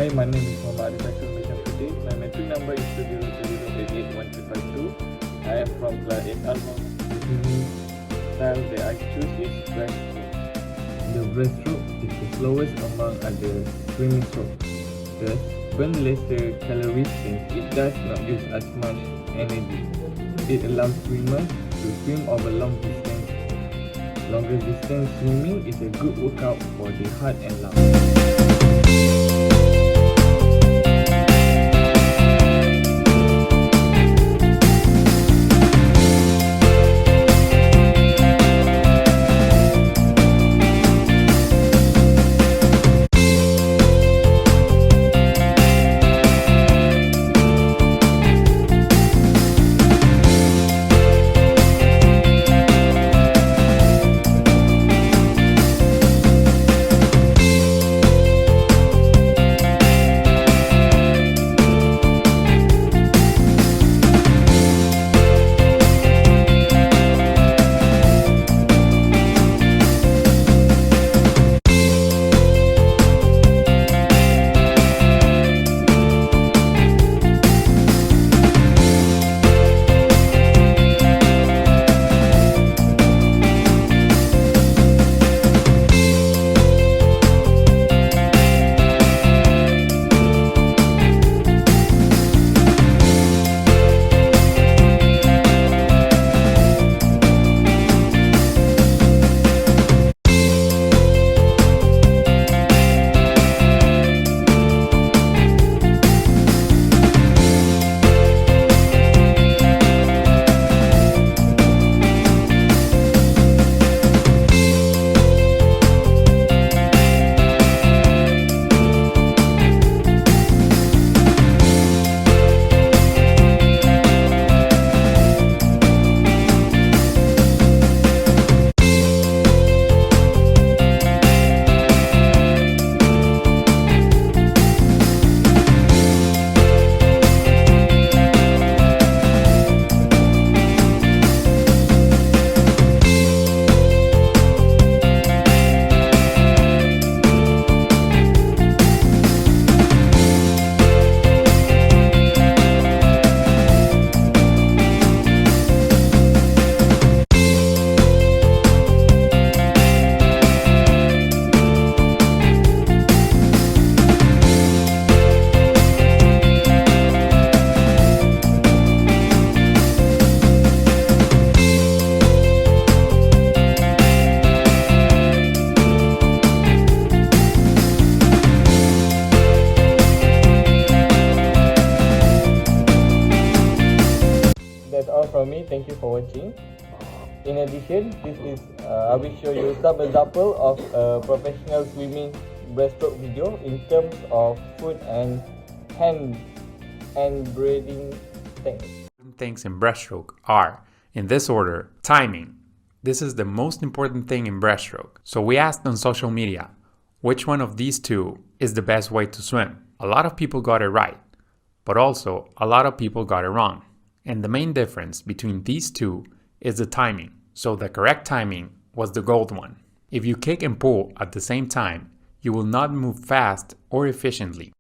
Hi, my name is Muhammad Arif Aisyul Syamsuddin. My metric number is 20881352. I am from class 8 Alma. The swimming style that I choose is breaststroke. The breaststroke is the slowest among other swimming strokes. Thus, burn lesser calories since it does not use as much energy. It allows swimmers to swim over long distance. Longer distance swimming is a good workout for the heart and lungs. That's all from me. Thank you for watching. In addition, I will show you some example of a professional swimming breaststroke video in terms of foot and hand and breathing techniques. Things in breaststroke are, in this order, timing. This is the most important thing in breaststroke. So we asked on social media, which one of these two is the best way to swim? A lot of people got it right, but also a lot of people got it wrong. And the main difference between these two is the timing. So the correct timing was the gold one. If you kick and pull at the same time, you will not move fast or efficiently.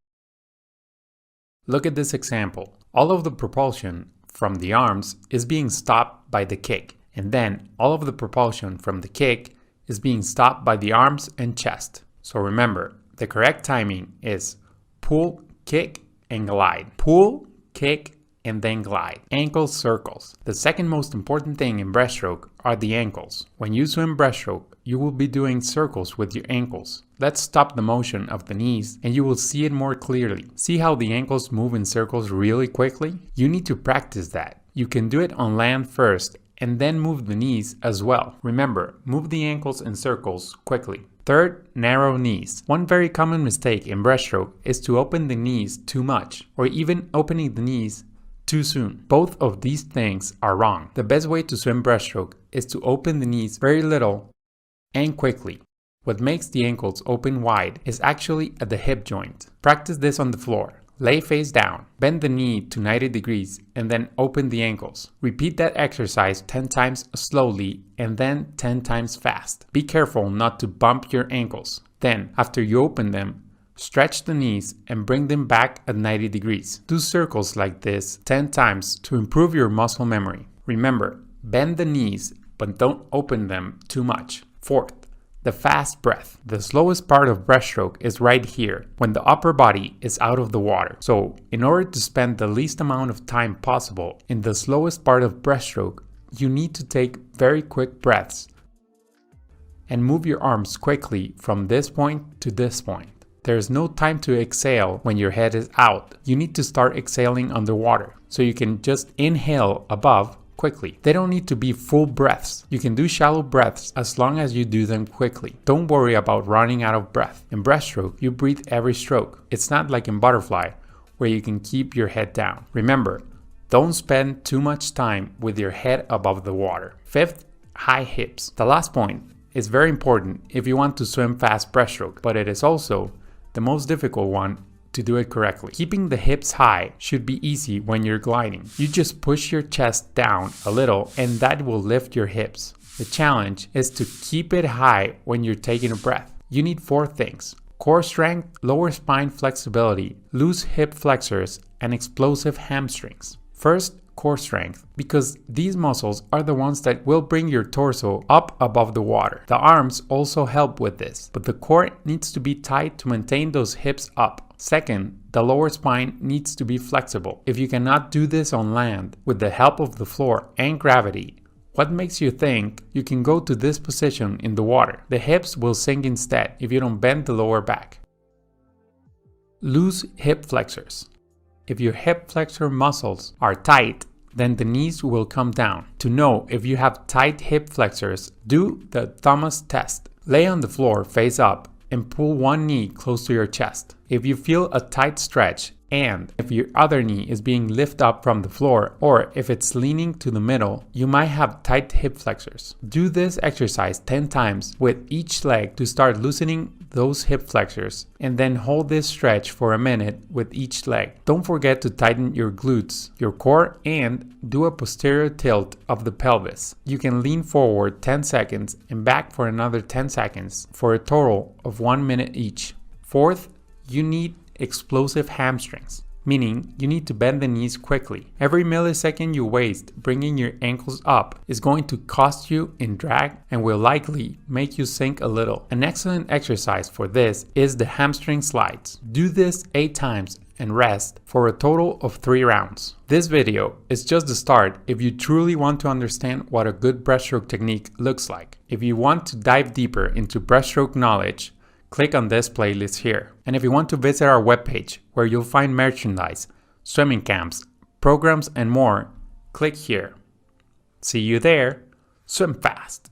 Look at this example. All of the propulsion from the arms is being stopped by the kick, and then all of the propulsion from the kick is being stopped by the arms and chest. So remember, the correct timing is pull, kick, and glide. Pull, kick, and then glide. Ankle circles. The second most important thing in breaststroke are the ankles. When you swim breaststroke, you will be doing circles with your ankles. Let's stop the motion of the knees and you will see it more clearly. See how the ankles move in circles really quickly? You need to practice that. You can do it on land first and then move the knees as well. Remember, move the ankles in circles quickly. Third, narrow knees. One very common mistake in breaststroke is to open the knees too much, or even opening the knees too soon. Both of these things are wrong. The best way to swim breaststroke is to open the knees very little and quickly. What makes the ankles open wide is actually at the hip joint. Practice this on the floor. Lay face down, bend the knee to 90 degrees, and then open the ankles. Repeat that exercise 10 times slowly and then 10 times fast. Be careful not to bump your ankles. Then, after you open them, stretch the knees and bring them back at 90 degrees. Do circles like this 10 times to improve your muscle memory. Remember, bend the knees, but don't open them too much. Fourth, the fast breath. The slowest part of breaststroke is right here, when the upper body is out of the water. So, in order to spend the least amount of time possible in the slowest part of breaststroke, you need to take very quick breaths and move your arms quickly from this point to this point. There is no time to exhale when your head is out. You need to start exhaling underwater, so you can just inhale above quickly. They don't need to be full breaths. You can do shallow breaths as long as you do them quickly. Don't worry about running out of breath. In breaststroke, you breathe every stroke. It's not like in butterfly, where you can keep your head down. Remember, don't spend too much time with your head above the water. Fifth, high hips. The last point is very important if you want to swim fast breaststroke, but it is also the most difficult one to do it correctly. Keeping the hips high should be easy when you're gliding. You just push your chest down a little and that will lift your hips. The challenge is to keep it high when you're taking a breath. You need 4 things: core strength, lower spine flexibility, loose hip flexors, and explosive hamstrings. First, core strength, because these muscles are the ones that will bring your torso up above the water. The arms also help with this, but the core needs to be tight to maintain those hips up. Second, the lower spine needs to be flexible. If you cannot do this on land with the help of the floor and gravity, what makes you think you can go to this position in the water? The hips will sink instead if you don't bend the lower back. Loose hip flexors. If your hip flexor muscles are tight, then the knees will come down. To know if you have tight hip flexors, do the Thomas test. Lay on the floor face up and pull one knee close to your chest. If you feel a tight stretch, and if your other knee is being lifted up from the floor, or if it's leaning to the middle, you might have tight hip flexors. Do this exercise 10 times with each leg to start loosening those hip flexors, and then hold this stretch for a minute with each leg. Don't forget to tighten your glutes, your core, and do a posterior tilt of the pelvis. You can lean forward 10 seconds and back for another 10 seconds for a total of 1 minute each. Fourth, you need explosive hamstrings, meaning you need to bend the knees quickly. Every millisecond you waste bringing your ankles up is going to cost you in drag and will likely make you sink a little. An excellent exercise for this is the hamstring slides. Do this 8 times and rest for a total of 3 rounds. This video is just the start if you truly want to understand what a good breaststroke technique looks like. If you want to dive deeper into breaststroke knowledge, click on this playlist here. And if you want to visit our webpage where you'll find merchandise, swimming camps, programs, and more, click here. See you there. Swim fast.